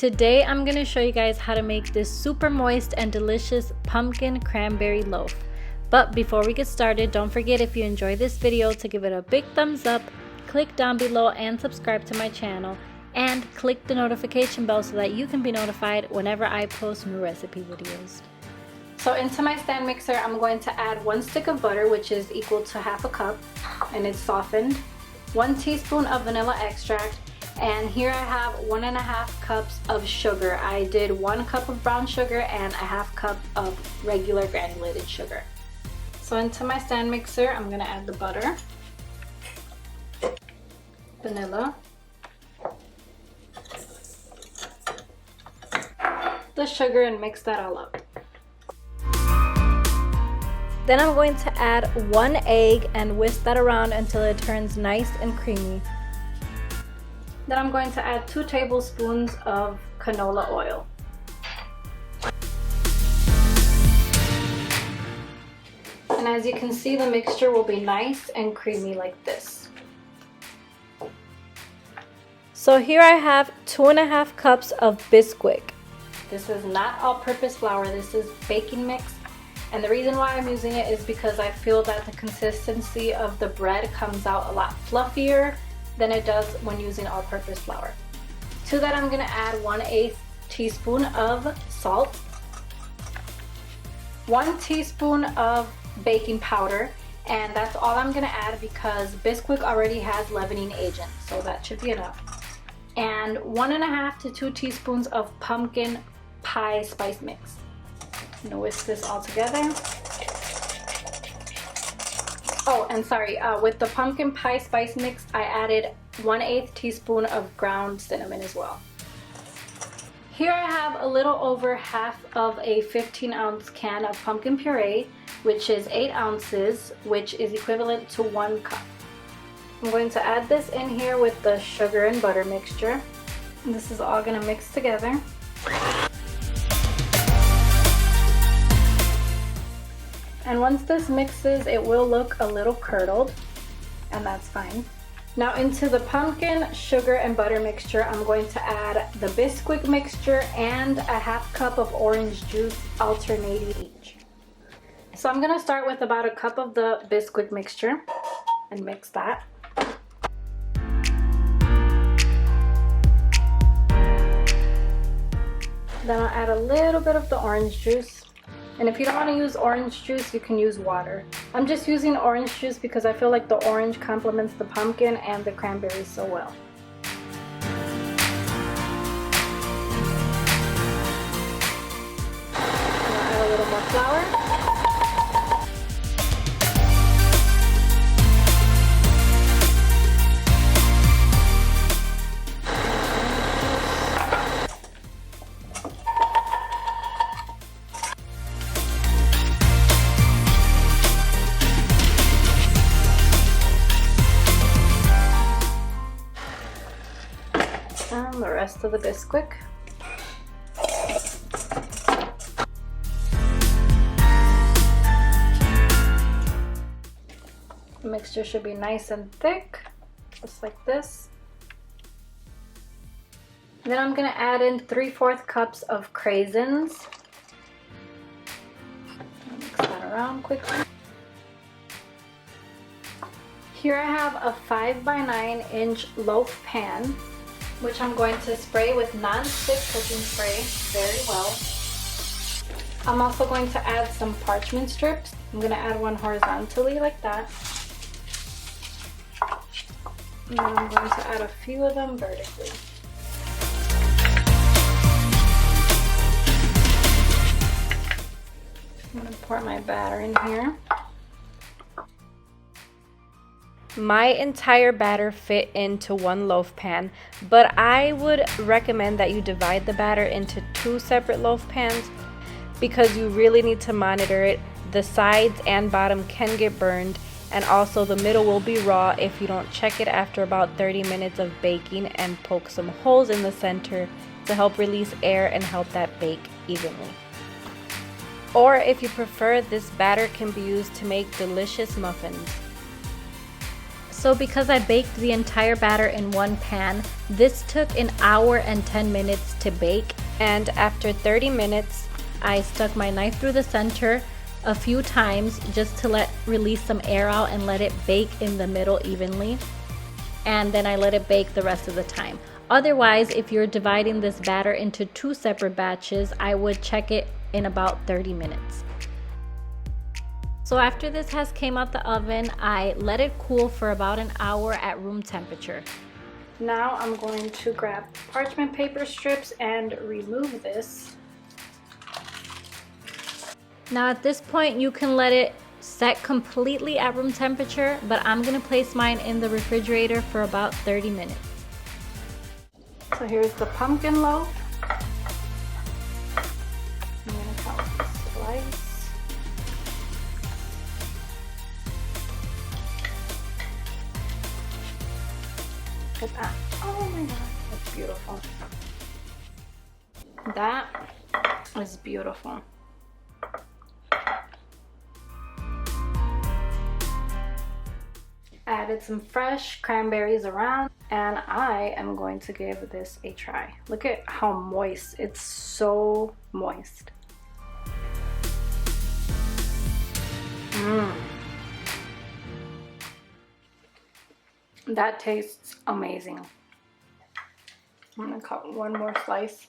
Today I'm going to show you guys how to make this super moist and delicious pumpkin cranberry loaf. But before we get started, don't forget, if you enjoy this video, to give it a big thumbs up, click down below and subscribe to my channel, and click the notification bell so that you can be notified whenever I post new recipe videos. So into my stand mixer, I'm going to add 1 stick of butter, which is equal to half a cup, and it's softened, 1 teaspoon of vanilla extract, and here I have 1.5 cups of sugar. I did 1 cup of brown sugar and a half cup of regular granulated sugar. So into my stand mixer, I'm gonna add the butter, vanilla, the sugar, and mix that all up. Then I'm going to add 1 egg and whisk that around until it turns nice and creamy. Then I'm going to add 2 tablespoons of canola oil. And as you can see, the mixture will be nice and creamy like this. So here I have 2.5 cups of Bisquick. This is not all-purpose flour, this is baking mix. And the reason why I'm using it is because I feel that the consistency of the bread comes out a lot fluffier than it does when using all-purpose flour. To that I'm going to add 1/8 teaspoon of salt, 1 teaspoon of baking powder, and that's all I'm going to add because Bisquick already has leavening agent, so that should be enough. And 1.5 to 2 teaspoons of pumpkin pie spice mix. I'm going to whisk this all together. Oh, and sorry, with the pumpkin pie spice mix, I added 1/8 teaspoon of ground cinnamon as well. Here I have a little over half of a 15-ounce can of pumpkin puree, which is 8 ounces, which is equivalent to 1 cup. I'm going to add this in here with the sugar and butter mixture. And this is all going to mix together. And once this mixes, it will look a little curdled, and that's fine. Now into the pumpkin, sugar, and butter mixture, I'm going to add the Bisquick mixture and a half cup of orange juice, alternating each. So I'm going to start with about a cup of the Bisquick mixture and mix that. Then I'll add a little bit of the orange juice. And if you don't want to use orange juice, you can use water. I'm just using orange juice because I feel like the orange complements the pumpkin and the cranberries so well. I'll add a little more flour. And the rest of the Bisquick. The mixture should be nice and thick, just like this. Then I'm going to add in 3/4 cups of craisins. Mix that around quickly. Here I have a 5x9-inch loaf pan, which I'm going to spray with non-stick cooking spray very well. I'm also going to add some parchment strips. I'm going to add one horizontally like that. And then I'm going to add a few of them vertically. I'm going to pour my batter in here. My entire batter fit into 1 loaf pan, but I would recommend that you divide the batter into 2 separate loaf pans because you really need to monitor it. The sides and bottom can get burned, and also the middle will be raw if you don't check it after about 30 minutes of baking and poke some holes in the center to help release air and help that bake evenly. Or if you prefer, this batter can be used to make delicious muffins. So because I baked the entire batter in one pan, this took an hour and 10 minutes to bake. And after 30 minutes, I stuck my knife through the center a few times just to release some air out and let it bake in the middle evenly. And then I let it bake the rest of the time. Otherwise, if you're dividing this batter into 2 separate batches, I would check it in about 30 minutes. So after this has came out the oven, I let it cool for about an hour at room temperature. Now I'm going to grab parchment paper strips and remove this. Now at this point you can let it set completely at room temperature, but I'm gonna place mine in the refrigerator for about 30 minutes. So here's the pumpkin loaf. I'm gonna cut a slice. Look at that. Oh my god, that's beautiful. That is beautiful. Added some fresh cranberries around, and I am going to give this a try. Look at how moist. It's so moist. That tastes amazing. I'm gonna cut one more slice.